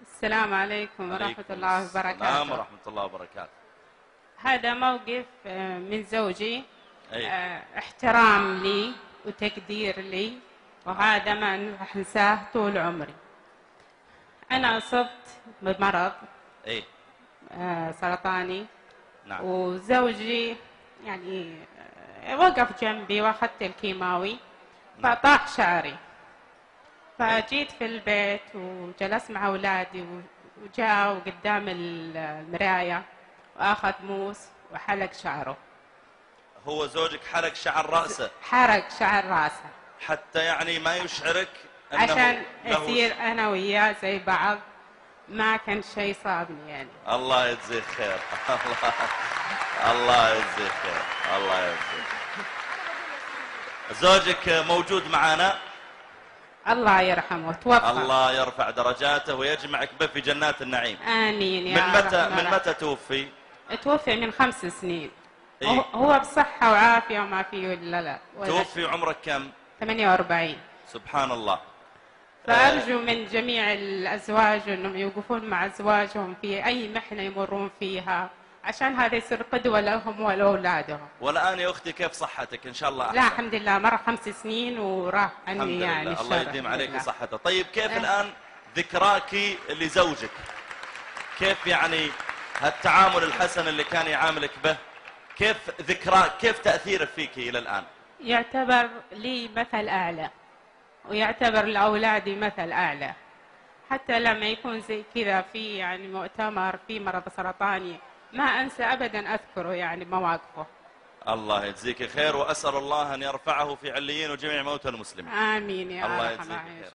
السلام عليكم ورحمة الله وبركاته. السلام ورحمة الله وبركاته. هذا موقف من زوجي. أي. احترام لي وتقدير لي، وهذا ما راح انساه طول عمري. أنا أصبت بمرض أي. سرطاني. نعم. وزوجي يعني وقف جنبي واخذت الكيماوي، نعم. فطاح شعري. فجيت في البيت وجلست مع أولادي، وجاء قدام المراية وأخذ موس وحلق شعره. هو زوجك حلق شعر رأسه؟ حرق شعر رأسه حتى يعني ما يشعرك أنه عشان له يصير أنا وياه زي بعض. ما كان شيء صابني يعني. الله يجزيك خير. الله يجزيك خير. الله يجزيك. زوجك موجود معنا؟ الله يرحمه، توفى. الله يرفع درجاته ويجمعك به في جنات النعيم. آمين يا من رب. متى توفي؟ توفي من 5 سنين. إيه؟ هو بصحة وعافية وما فيه ولا لا. توفي عمرك كم؟ 48. سبحان الله. فأرجو من جميع الأزواج أنهم يوقفون مع أزواجهم في أي محنة يمرون فيها، عشان هذا يصير قدوة لهم ولأولادهم. والآن يا أختي كيف صحتك؟ إن شاء الله أحسن. لا الحمد لله، مر 5 سنين وراح الحمد عني لله. يعني الشر. الله يديم عليك صحته. طيب كيف الآن ذكراك لزوجك؟ كيف يعني هالتعامل الحسن اللي كان يعاملك به، كيف ذكراك، كيف تأثيره فيك إلى الآن؟ يعتبر لي مثل أعلى، ويعتبر لأولادي مثل أعلى. حتى لما يكون زي كذا في يعني مؤتمر في مرض سرطاني، ما أنسى أبدا أذكره يعني مواقفه. الله يجزيك خير، وأسأل الله أن يرفعه في عليين وجميع موتى المسلمين. آمين يا الله أرحم يجزيك الراحمين. خير.